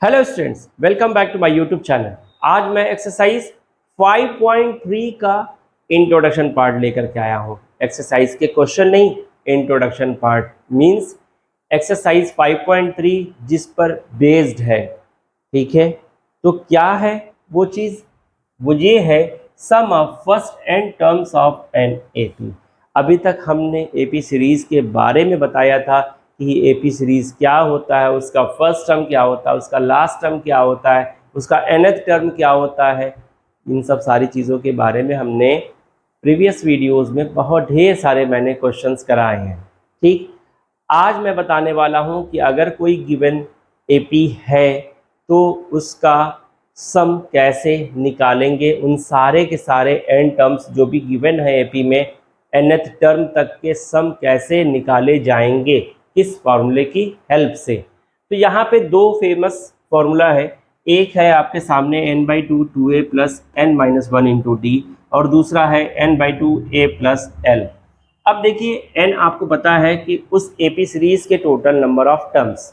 Hello students, welcome back to my YouTube channel. आज मैं exercise 5.3 का इंट्रोडक्शन पार्ट लेकर के आया हूँ। एक्सरसाइज के क्वेश्चन नहीं, इंट्रोडक्शन पार्ट मींस एक्सरसाइज 5.3 जिस पर बेस्ड है। ठीक है, तो क्या है वो चीज़? वो ये है sum of first n terms of an AP. अभी तक हमने एपी सीरीज़ के बारे में बताया था कि एपी सीरीज़ क्या होता है, उसका फर्स्ट टर्म क्या होता है, उसका लास्ट टर्म क्या होता है, उसका nth टर्म क्या होता है। इन सब सारी चीज़ों के बारे में हमने प्रीवियस वीडियोस में बहुत ढेर सारे मैंने क्वेश्चंस कराए हैं। ठीक, आज मैं बताने वाला हूं कि अगर कोई गिवन एपी है तो उसका सम कैसे निकालेंगे, उन सारे के सारे एन टर्म्स जो भी गिवन है एपी में nth टर्म तक के सम कैसे निकाले जाएंगे, किस फार्मूले की हेल्प से। तो यहाँ पे दो फेमस फार्मूला है, एक है आपके सामने n/2 2a plus n minus 1 into D, और दूसरा है n/2 a प्लस l। अब देखिए n आपको पता है कि उस एपी सीरीज के total number of terms,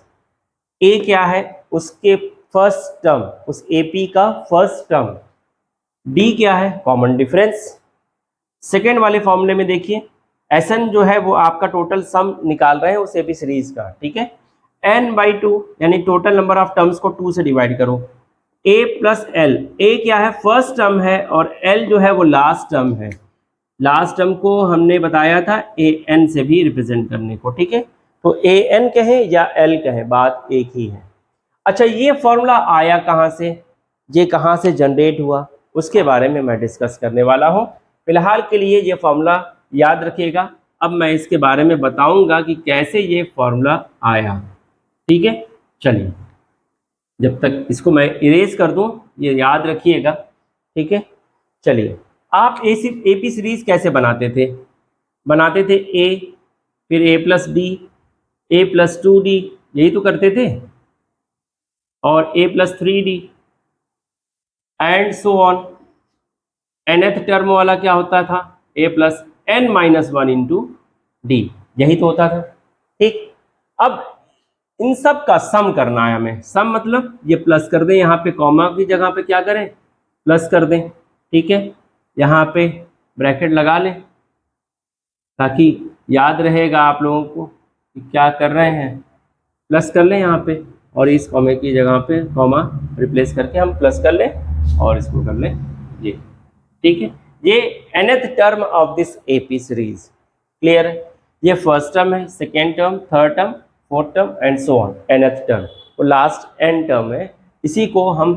a क्या है उसके फर्स्ट टर्म, उस एपी का फर्स्ट टर्म, d क्या है कॉमन डिफरेंस। सेकेंड वाले फॉर्मूले में देखिए Sn जो है वो आपका टोटल सम निकाल रहे हैं उस एपी सीरीज का। ठीक है, n/2 यानी टोटल नंबर ऑफ टर्म्स को 2 से डिवाइड करो, a प्लस एल। a क्या है फर्स्ट टर्म है और l जो है वो लास्ट टर्म है। लास्ट टर्म को हमने बताया था an से भी रिप्रेजेंट करने को। ठीक है, तो an कहें या l कहें बात एक ही है। अच्छा, ये फॉर्मूला आया कहाँ से, ये कहाँ से जनरेट हुआ, उसके बारे में मैं डिस्कस करने वाला हूँ। फिलहाल के लिए ये फॉर्मूला याद रखिएगा, अब मैं इसके बारे में बताऊंगा कि कैसे ये फॉर्मूला आया। ठीक है, चलिए जब तक इसको मैं इरेज कर दूं ये याद रखिएगा। ठीक है, चलिए आप एपी सीरीज कैसे बनाते थे? बनाते थे ए, फिर a plus D, a plus 2d, यही तो करते थे, और a plus 3d and so on. nth term वाला क्या होता था? a plus n minus 1 into D, यही तो होता था। ठीक, अब इन सब का सम करना है हमें। सम मतलब ये प्लस कर दें, यहाँ पे कॉमा की जगह पे क्या करें, प्लस कर दें। ठीक है, यहाँ पे ब्रैकेट लगा लें ताकि याद रहेगा आप लोगों को कि क्या कर रहे हैं। प्लस कर लें यहाँ पे, और इस कॉमे की जगह पे कॉमा रिप्लेस करके हम प्लस कर लें और इसको कर लें ये। ठीक है, ये nth term of this AP series. Clear है? ये फर्स्ट टर्म है, second term, third term, fourth term and so on. nth term वो लास्ट एन टर्म है, इसी को हम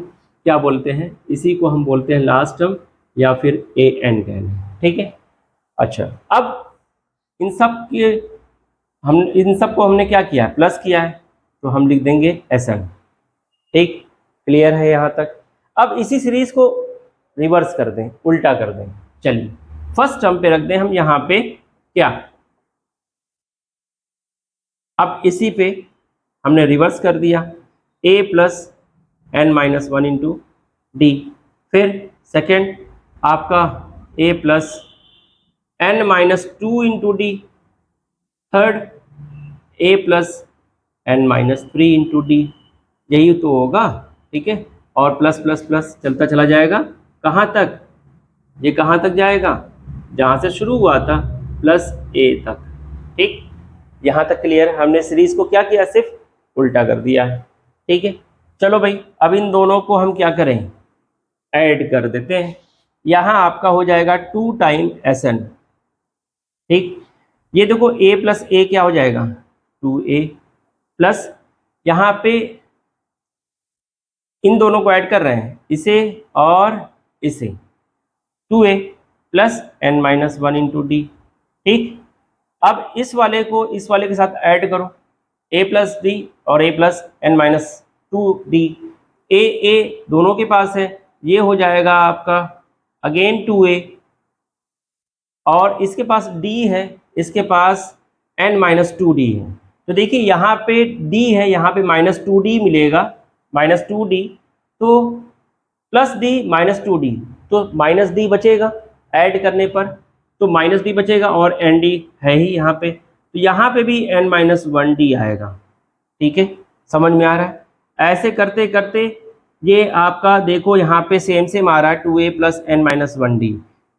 क्या बोलते हैं, इसी को हम बोलते हैं लास्ट टर्म या फिर an कहते हैं। ठीक है, अच्छा अब इन सब को हमने क्या किया है, प्लस किया है, तो हम लिख देंगे Sn। ठीक, क्लियर है यहाँ तक? अब इसी सीरीज को रिवर्स कर दें, उल्टा कर दें। चलिए फर्स्ट टर्म पे रख दें हम यहाँ पे क्या, अब इसी पे हमने रिवर्स कर दिया, a plus n minus 1 into D, फिर सेकेंड आपका a plus n minus 2 into D, third a plus n minus 3 into D, यही तो होगा। ठीक है, और प्लस प्लस प्लस चलता चला जाएगा, कहाँ तक, ये कहाँ तक जाएगा, जहाँ से शुरू हुआ था प्लस a तक। ठीक, यहाँ तक क्लियर है? हमने सीरीज को क्या किया, सिर्फ उल्टा कर दिया है। ठीक है, चलो भाई अब इन दोनों को हम क्या करें, ऐड कर देते हैं। यहाँ आपका हो जाएगा 2 टाइम Sn। ठीक, ये देखो a प्लस a क्या हो जाएगा, 2a प्लस, यहाँ पे इन दोनों को ऐड कर रहे हैं, इसे और इसे, 2a plus n minus 1 into D. ठीक, अब इस वाले को इस वाले के साथ ऐड करो, a प्लस डी और a plus n minus 2d। a दोनों के पास है, ये हो जाएगा आपका अगेन 2a, और इसके पास d है, इसके पास n माइनस 2d है। तो देखिए यहाँ पे d है, यहाँ पे माइनस 2d मिलेगा, माइनस 2d, तो प्लस d माइनस 2d, तो माइनस d बचेगा ऐड करने पर, तो माइनस d बचेगा, और एन डी है ही यहाँ पे, तो यहाँ पे भी n माइनस 1d आएगा। ठीक है, समझ में आ रहा है? ऐसे करते करते ये आपका देखो यहाँ पे सेम सेम आ रहा है 2a plus n minus one d,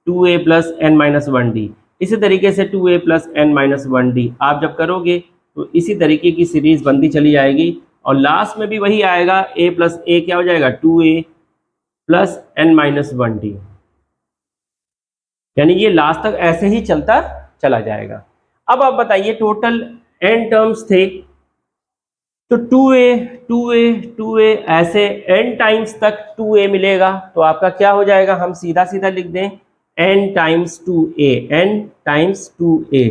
2a plus n minus one d, इसी तरीके से 2a plus n minus one d आप जब करोगे तो इसी तरीके की सीरीज बनती चली जाएगी और लास्ट में भी वही आएगा, a प्लस ए क्या हो जाएगा 2a plus n minus one d, यानी ये लास्ट तक ऐसे ही चलता चला जाएगा। अब आप बताइए टोटल n टर्म्स थे तो 2a ऐसे n टाइम्स तक 2a मिलेगा, तो आपका क्या हो जाएगा, हम सीधा सीधा लिख दें n times 2a, n times 2a,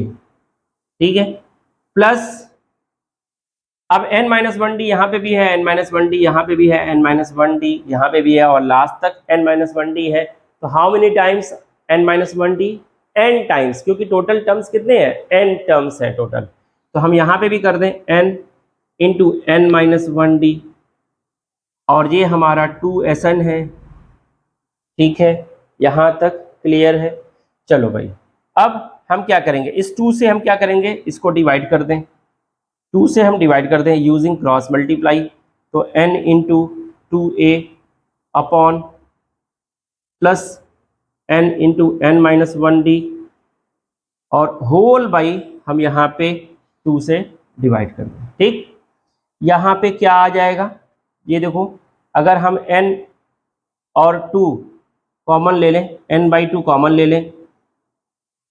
ठीक है। प्लस अब n माइनस वन डी यहाँ पे भी है, n माइनस वन डी यहाँ पे भी है, n माइनस वन डी यहाँ पे भी है और लास्ट तक n माइनस वन डी है। तो how many times n minus one D, n times, क्योंकि टोटल टर्म्स कितने हैं, n टर्म्स हैं टोटल, तो हम यहाँ पे भी कर दें n into n minus one d और ये हमारा 2SN है, ठीक है, यहाँ तक क्लियर है। चलो भाई अब हम क्या करेंगे, इस 2 से हम क्या करेंगे, इसको डिवाइड कर दें, 2 से हम डिवाइड कर दें यूजिंग क्रॉस मल्टीप्लाई, तो n into 2a upon plus n into n minus one d और होल बाई हम यहाँ पे 2 से डिवाइड कर दें, ठीक। यहाँ पे क्या आ जाएगा, ये देखो अगर हम n और 2 कॉमन ले लें, n/2 कॉमन ले लें,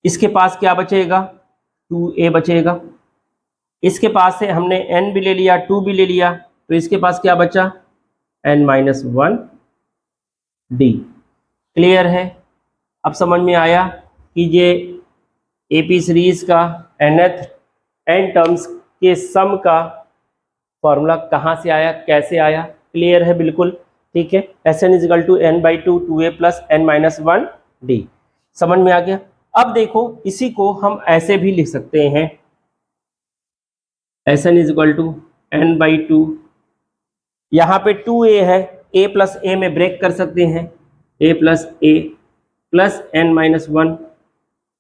इसके पास क्या बचेगा, 2a बचेगा, इसके पास से हमने n भी ले लिया 2 भी ले लिया, तो इसके पास क्या बचा, n minus one D. Clear है, अब समझ में आया कि ये AP सीरीज का nth n टर्म्स के सम का फॉर्मूला कहाँ से आया, कैसे आया, क्लियर है बिल्कुल, ठीक है। Sn is equal to n/2 2a plus n minus one d, समझ में आ गया। अब देखो इसी को हम ऐसे भी लिख सकते हैं, Sn इजिकल टू n/2, यहाँ पे 2a है, a प्लस ए में ब्रेक कर सकते हैं, a plus a plus n minus one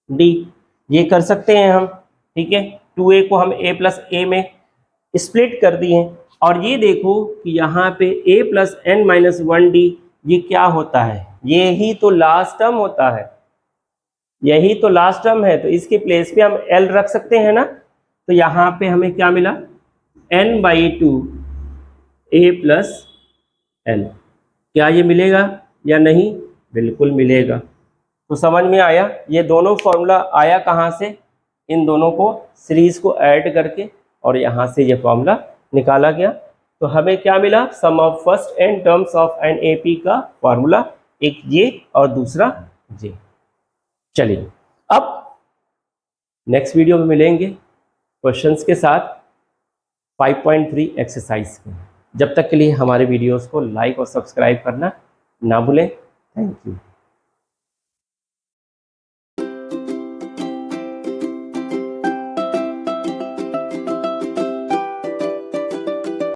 d, ये कर सकते हैं हम, ठीक है। 2a को हम a प्लस ए में स्प्लिट कर दिए और ये देखो कि यहाँ पे a plus n minus one d ये क्या होता है, ये ही तो लास्ट टर्म होता है, यही तो लास्ट टर्म है, तो इसके प्लेस पे हम l रख सकते हैं ना, तो यहाँ पे हमें क्या मिला, n/2 a प्लस l, क्या ये मिलेगा या नहीं, बिल्कुल मिलेगा। तो समझ में आया, ये दोनों फॉर्मूला आया कहाँ से, इन दोनों को सीरीज को ऐड करके और यहाँ से ये फॉर्मूला निकाला गया। तो हमें क्या मिला, sum of first n terms of an AP का फॉर्मूला, एक ये और दूसरा ये। चलिए अब नेक्स्ट वीडियो में मिलेंगे क्वेश्चंस के साथ 5.3 एक्सरसाइज के। जब तक के लिए हमारे वीडियोस को लाइक और सब्सक्राइब करना ना भूलें। Thank you.